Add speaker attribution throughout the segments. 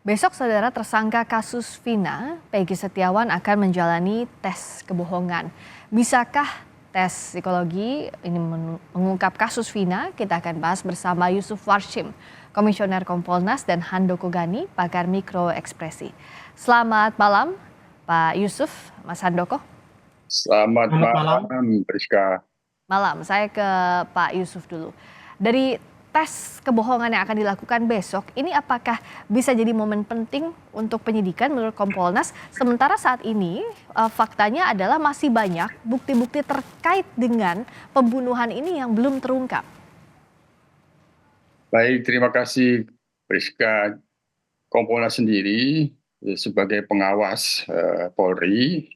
Speaker 1: Besok saudara tersangka kasus Vina, Peggy Setiawan akan menjalani tes kebohongan. Bisakah tes psikologi ini mengungkap kasus Vina? Kita akan bahas bersama Yusuf Warshim, Komisioner Kompolnas dan Handoko Gani, pakar mikro ekspresi. Selamat malam Pak Yusuf, Mas Handoko.
Speaker 2: Selamat
Speaker 3: Selamat malam.
Speaker 2: malam, Priska.
Speaker 1: Malam, saya ke Pak Yusuf dulu. Dari tes kebohongan yang akan dilakukan besok, ini apakah bisa jadi momen penting untuk penyidikan menurut Kompolnas? Sementara saat ini faktanya adalah masih banyak bukti-bukti terkait dengan pembunuhan ini yang belum terungkap.
Speaker 2: Baik, terima kasih, Priska. Kompolnas sendiri sebagai pengawas Polri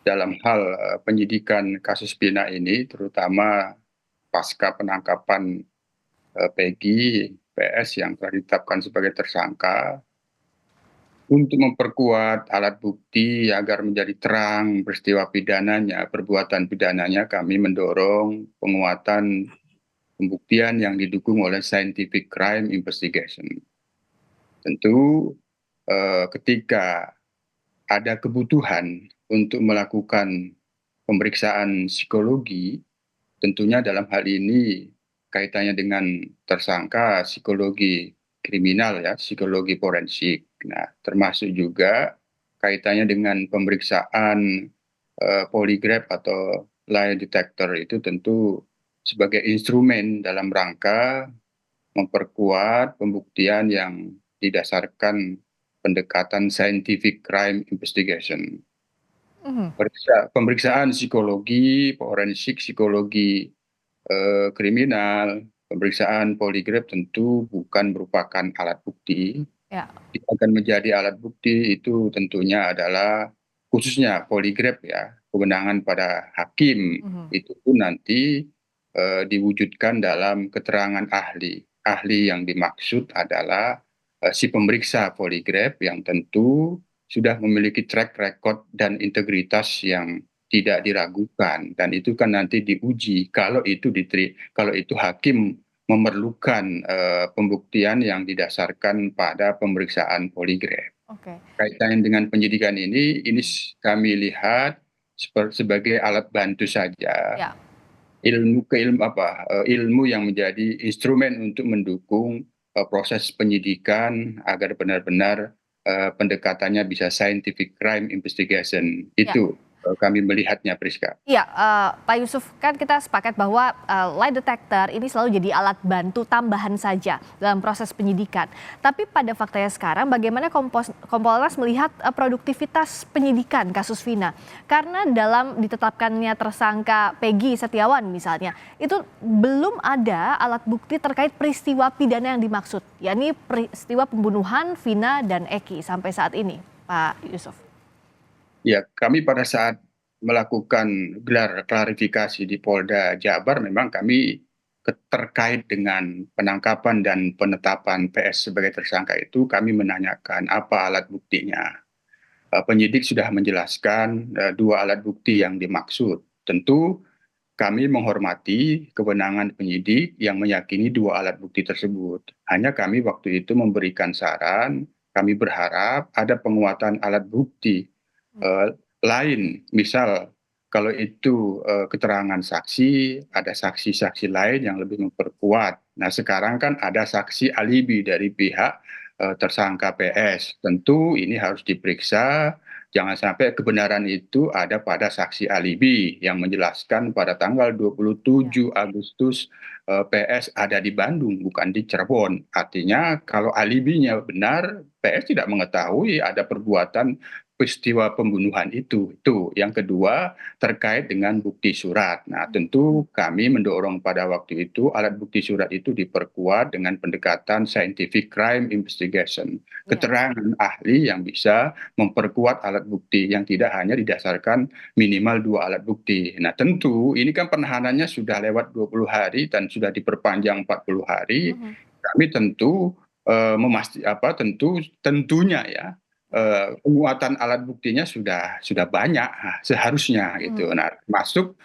Speaker 2: dalam hal penyidikan kasus Vina ini, terutama pasca penangkapan Peggy PS yang telah ditetapkan sebagai tersangka, untuk memperkuat alat bukti agar menjadi terang peristiwa pidananya, perbuatan pidananya, kami mendorong penguatan pembuktian yang didukung oleh scientific crime investigation. Tentu ketika ada kebutuhan untuk melakukan pemeriksaan psikologi, tentunya dalam hal ini kaitannya dengan tersangka psikologi kriminal ya, psikologi forensik. Nah, termasuk juga kaitannya dengan pemeriksaan poligraf atau lie detector itu tentu sebagai instrumen dalam rangka memperkuat pembuktian yang didasarkan pendekatan scientific crime investigation.
Speaker 1: Mhm.
Speaker 2: Pemeriksaan psikologi, forensik, psikologi kriminal, pemeriksaan poligraf tentu bukan merupakan alat bukti.
Speaker 1: Ya.
Speaker 2: Yang akan menjadi alat bukti itu tentunya adalah khususnya poligraf ya, kewenangan pada hakim
Speaker 1: Mhm.
Speaker 2: itu pun nanti diwujudkan dalam keterangan ahli. Ahli yang dimaksud adalah si pemeriksa poligraf yang tentu sudah memiliki track record dan integritas yang tidak diragukan, dan itu kan nanti diuji kalau itu hakim memerlukan pembuktian yang didasarkan pada pemeriksaan poligraf.
Speaker 1: Oke.
Speaker 2: Kaitannya dengan penyidikan ini kami lihat sebagai alat bantu saja,
Speaker 1: Ya.
Speaker 2: ilmu yang menjadi instrumen untuk mendukung proses penyidikan agar benar-benar pendekatannya bisa scientific crime investigation.
Speaker 1: Ya.
Speaker 2: Itu kami melihatnya, Priska.
Speaker 1: Iya, Pak Yusuf, kan kita sepakat bahwa lie detector ini selalu jadi alat bantu tambahan saja dalam proses penyidikan. Tapi pada faktanya sekarang, bagaimana Kompolnas melihat produktivitas penyidikan kasus Vina? Karena dalam ditetapkannya tersangka Peggy Setiawan misalnya, itu belum ada alat bukti terkait peristiwa pidana yang dimaksud, yakni peristiwa pembunuhan Vina dan Eki sampai saat ini, Pak Yusuf.
Speaker 2: Ya, kami pada saat melakukan gelar klarifikasi di Polda Jabar, memang kami terkait dengan penangkapan dan penetapan PS sebagai tersangka itu, kami menanyakan apa alat buktinya. Penyidik sudah menjelaskan dua alat bukti yang dimaksud. Tentu kami menghormati kewenangan penyidik yang meyakini dua alat bukti tersebut. Hanya kami waktu itu memberikan saran, kami berharap ada penguatan alat bukti eh, lain, misal kalau itu keterangan saksi, ada saksi-saksi lain yang lebih memperkuat. Nah, sekarang kan ada saksi alibi dari pihak tersangka PS. Tentu ini harus diperiksa, jangan sampai kebenaran itu ada pada saksi alibi yang menjelaskan pada tanggal 27 Agustus PS ada di Bandung, bukan di Cirebon. Artinya kalau alibinya benar, PS tidak mengetahui ada perbuatan peristiwa pembunuhan itu. Itu yang kedua, terkait dengan bukti surat. Nah, tentu kami mendorong pada waktu itu alat bukti surat itu diperkuat dengan pendekatan scientific crime investigation,
Speaker 1: Ya.
Speaker 2: keterangan ahli yang bisa memperkuat alat bukti yang tidak hanya didasarkan minimal dua alat bukti. Nah, tentu ini kan penahanannya sudah lewat 20 hari dan sudah diperpanjang 40 hari.
Speaker 1: Mhm.
Speaker 2: Kami tentu tentunya ya, penguatan alat buktinya sudah banyak seharusnya gitu.
Speaker 1: Mhm.
Speaker 2: Nah, masuk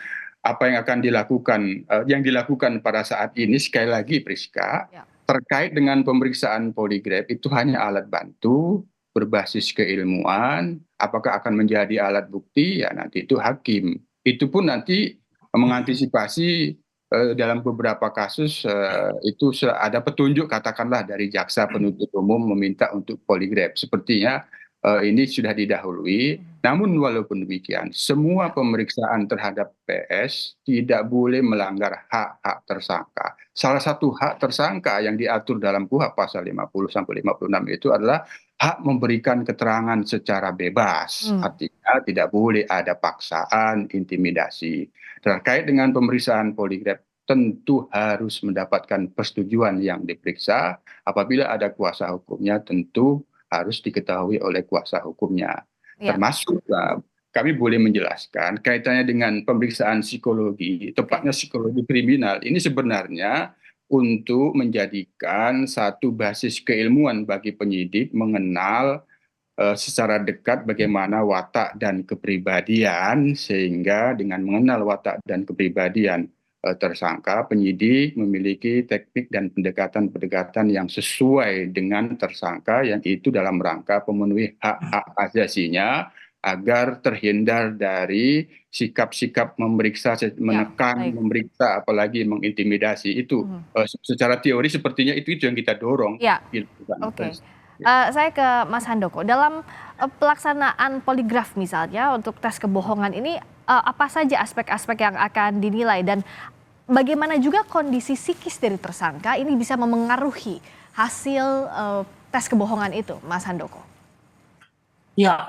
Speaker 2: apa yang akan dilakukan, yang dilakukan pada saat ini sekali lagi, Priska,
Speaker 1: Ya.
Speaker 2: terkait dengan pemeriksaan poligraf itu hanya alat bantu berbasis keilmuan, apakah akan menjadi alat bukti ya nanti itu hakim. Itu pun nanti mengantisipasi dalam beberapa kasus itu ada petunjuk katakanlah dari jaksa penuntut umum meminta untuk poligraf. Sepertinya ini sudah didahului. Namun walaupun demikian, semua pemeriksaan terhadap PS tidak boleh melanggar hak-hak tersangka. Salah satu hak tersangka yang diatur dalam KUHP pasal 50 sampai 56 itu adalah hak memberikan keterangan secara bebas. Artinya tidak boleh ada paksaan, intimidasi. Terkait dengan pemeriksaan poligraf tentu harus mendapatkan persetujuan yang diperiksa. Apabila ada kuasa hukumnya tentu harus diketahui oleh kuasa hukumnya.
Speaker 1: Ya.
Speaker 2: Termasuk kami boleh menjelaskan kaitannya dengan pemeriksaan psikologi, tepatnya psikologi kriminal. Ini sebenarnya untuk menjadikan satu basis keilmuan bagi penyidik mengenal secara dekat bagaimana watak dan kepribadian, sehingga dengan mengenal watak dan kepribadian tersangka, penyidik memiliki teknik dan pendekatan-pendekatan yang sesuai dengan tersangka, yang itu dalam rangka pemenuhi hak-hak asasinya agar terhindar dari sikap-sikap memeriksa, menekan, memeriksa, apalagi mengintimidasi. Itu secara teori sepertinya itu yang kita dorong.
Speaker 1: Ya, oke. Saya ke Mas Handoko. Dalam pelaksanaan poligraf misalnya untuk tes kebohongan ini, apa saja aspek-aspek yang akan dinilai dan bagaimana juga kondisi psikis dari tersangka ini bisa memengaruhi hasil tes kebohongan itu, Mas Handoko?
Speaker 3: Ya,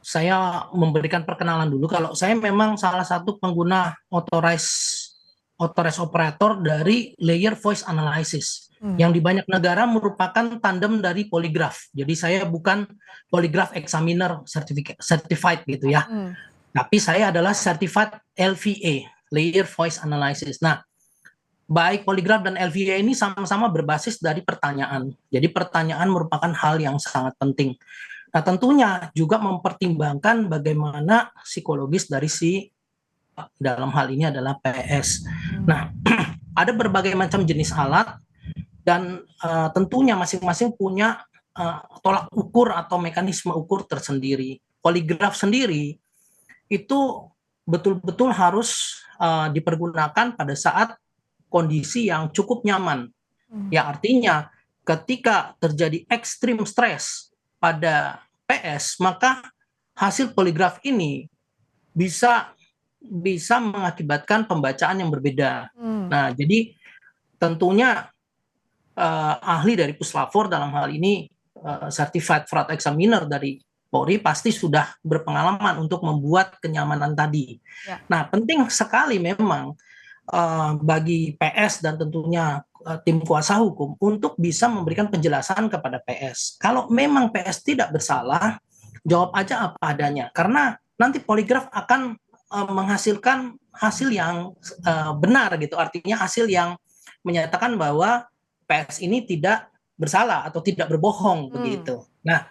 Speaker 3: saya memberikan perkenalan dulu. Kalau saya memang salah satu pengguna authorized operator dari layer voice analysis, yang di banyak negara merupakan tandem dari poligraf. Jadi saya bukan polygraph examiner certified gitu ya, tapi saya adalah certified LVA, layer voice analysis. Nah, baik poligraf dan LVA ini sama-sama berbasis dari pertanyaan. Jadi pertanyaan merupakan hal yang sangat penting. Nah, tentunya juga mempertimbangkan bagaimana psikologis dari dalam hal ini adalah PS. Nah, ada berbagai macam jenis alat dan tentunya masing-masing punya tolak ukur atau mekanisme ukur tersendiri. Poligraf sendiri itu betul-betul harus dipergunakan pada saat kondisi yang cukup nyaman. Ya, artinya ketika terjadi ekstrim stres pada PS, maka hasil poligraf ini bisa mengakibatkan pembacaan yang berbeda. Nah, jadi tentunya ahli dari Puslapor dalam hal ini certified fraud examiner dari Polri pasti sudah berpengalaman untuk membuat kenyamanan tadi. Ya. Nah, penting sekali memang bagi PS dan tentunya tim kuasa hukum untuk bisa memberikan penjelasan kepada PS. Kalau memang PS tidak bersalah, jawab aja apa adanya. Karena nanti poligraf akan menghasilkan hasil yang benar gitu. Artinya hasil yang menyatakan bahwa PS ini tidak bersalah atau tidak berbohong begitu. Nah,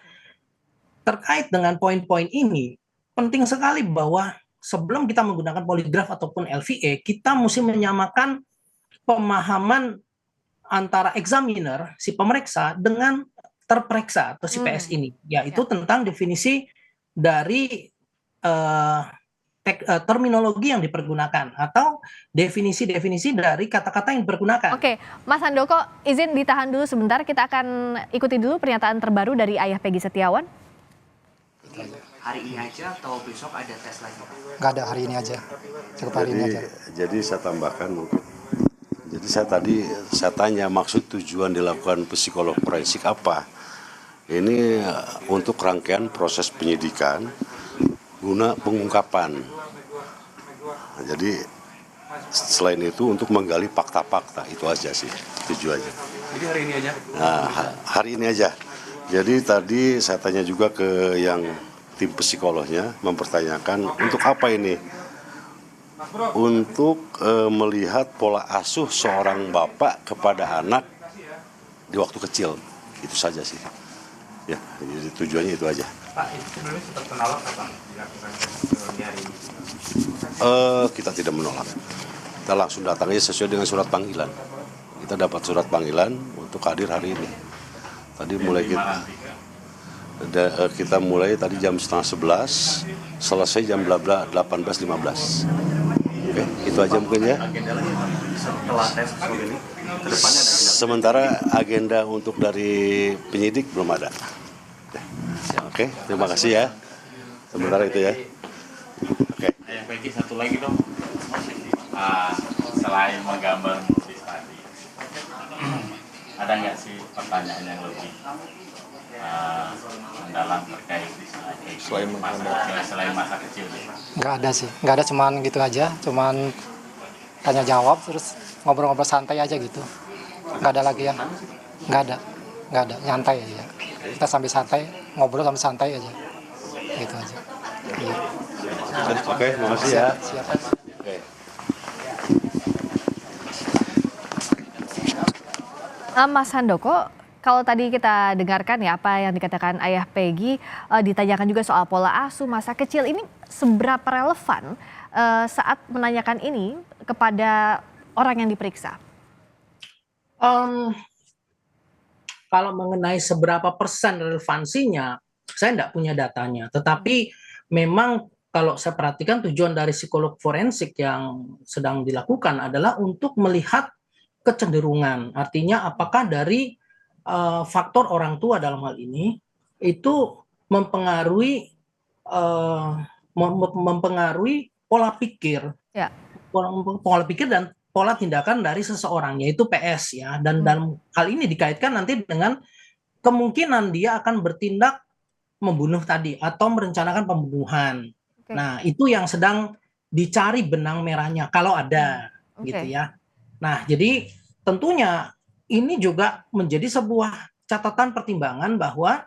Speaker 3: terkait dengan poin-poin ini, penting sekali bahwa sebelum kita menggunakan poligraf ataupun LVA, kita mesti menyamakan pemahaman antara examiner, si pemeriksa, dengan terperiksa atau si PS ini, yaitu tentang definisi dari terminologi yang dipergunakan atau definisi-definisi dari kata-kata yang dipergunakan.
Speaker 1: Oke, Mas Handoko, izin ditahan dulu sebentar, kita akan ikuti dulu pernyataan terbaru dari ayah Peggy Setiawan.
Speaker 4: Hari ini aja atau besok ada tes lagi?
Speaker 5: Nggak ada, hari ini aja. Cukup hari ini aja.
Speaker 6: Jadi saya tambahkan mungkin. Jadi saya tanya maksud tujuan dilakukan psikolog forensik apa? Ini untuk rangkaian proses penyidikan guna pengungkapan. Nah, jadi selain itu untuk menggali fakta-fakta, itu aja sih tujuannya.
Speaker 4: Jadi hari ini aja?
Speaker 6: Nah, hari ini aja. Jadi tadi saya tanya juga ke yang tim psikolognya, mempertanyakan untuk apa ini? Untuk melihat pola asuh seorang bapak kepada anak di waktu kecil. Itu saja sih. Ya, jadi tujuannya itu aja.
Speaker 4: Pak, itu sebenarnya tetap menolak apa dilakukan di hari ini?
Speaker 6: Kita tidak menolak. Kita langsung datang aja sesuai dengan surat panggilan. kita dapat surat panggilan untuk hadir hari ini. Tadi mulai kita mulai tadi jam 10:30, selesai jam 18:15. Oke, itu aja mungkin ya.
Speaker 4: Agenda lagi setelah tes swab ini, kedepannya ada agenda.
Speaker 6: Sementara agenda untuk dari penyidik belum ada. Oke, terima kasih ya. Sementara itu ya. Oke.
Speaker 7: Yang Peggy satu lagi dong. Selain menggambar musik tadi, ada nggak sih pertanyaan yang lebih mendalam terkait selain masa kecil?
Speaker 5: Nggak ada sih, nggak ada, cuman gitu aja, cuman tanya jawab terus ngobrol-ngobrol santai aja gitu. Nggak ada lagi ya, nggak ada, nyantai aja. Kita sambil santai, ngobrol sambil santai aja, gitu aja. Iya.
Speaker 6: Oke, makasih ya.
Speaker 5: Siap.
Speaker 6: Oke.
Speaker 1: Mas Handoko, kalau tadi kita dengarkan ya apa yang dikatakan ayah Peggy, ditanyakan juga soal pola asuh masa kecil, ini seberapa relevan saat menanyakan ini kepada orang yang diperiksa?
Speaker 3: Kalau mengenai seberapa persen relevansinya, saya tidak punya datanya. Tetapi memang kalau saya perhatikan tujuan dari psikolog forensik yang sedang dilakukan adalah untuk melihat kecenderungan. Artinya apakah dari faktor orang tua dalam hal ini itu mempengaruhi pola pikir,
Speaker 1: Ya.
Speaker 3: pola pikir dan pola tindakan dari seseorang, yaitu PS ya. Dan dalam hal ini dikaitkan nanti dengan kemungkinan dia akan bertindak membunuh tadi atau merencanakan pembunuhan.
Speaker 1: Oke.
Speaker 3: Nah, itu yang sedang dicari benang merahnya kalau ada,
Speaker 1: Oke.
Speaker 3: gitu ya. Nah, jadi tentunya ini juga menjadi sebuah catatan pertimbangan bahwa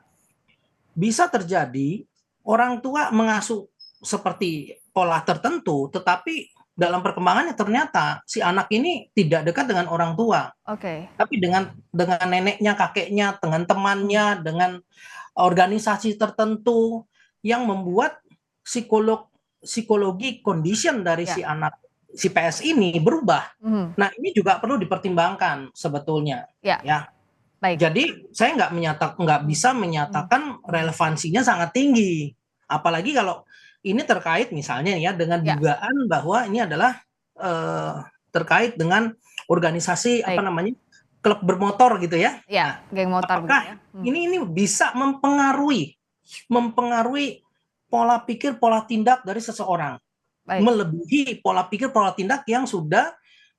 Speaker 3: bisa terjadi orang tua mengasuh seperti pola tertentu, tetapi dalam perkembangannya ternyata si anak ini tidak dekat dengan orang tua,
Speaker 1: Oke.
Speaker 3: tapi dengan neneknya, kakeknya, dengan temannya, dengan organisasi tertentu yang membuat psikologi condition dari
Speaker 1: Ya.
Speaker 3: si anak, si PS ini berubah.
Speaker 1: Mhm.
Speaker 3: Nah, ini juga perlu dipertimbangkan sebetulnya.
Speaker 1: Ya.
Speaker 3: Ya.
Speaker 1: Baik.
Speaker 3: Jadi saya nggak bisa menyatakan relevansinya sangat tinggi. Apalagi kalau ini terkait misalnya ya dengan
Speaker 1: Ya.
Speaker 3: dugaan bahwa ini adalah terkait dengan organisasi
Speaker 1: Baik.
Speaker 3: apa namanya, klub bermotor gitu ya.
Speaker 1: Ya, geng motor
Speaker 3: Apakah
Speaker 1: begitu ya.
Speaker 3: ini bisa mempengaruhi pola pikir, pola tindak dari seseorang,
Speaker 1: Baik.
Speaker 3: melebihi pola pikir, pola tindak yang sudah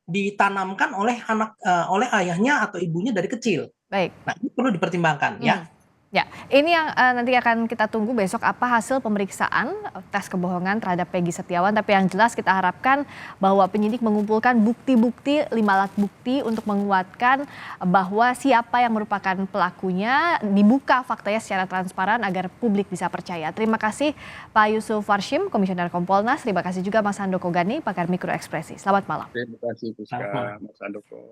Speaker 3: ditanamkan oleh oleh ayahnya atau ibunya dari kecil.
Speaker 1: Baik.
Speaker 3: Nah, ini perlu dipertimbangkan ya.
Speaker 1: Ya, ini yang nanti akan kita tunggu besok apa hasil pemeriksaan tes kebohongan terhadap Peggy Setiawan. Tapi yang jelas kita harapkan bahwa penyidik mengumpulkan bukti-bukti, 5 alat bukti untuk menguatkan bahwa siapa yang merupakan pelakunya, dibuka faktanya secara transparan agar publik bisa percaya. Terima kasih Pak Yusuf Warshim, Komisioner Kompolnas. Terima kasih juga Mas Handoko Gani, pakar mikroekspresi. Selamat malam.
Speaker 2: Terima kasih Puska, Mas Andoko.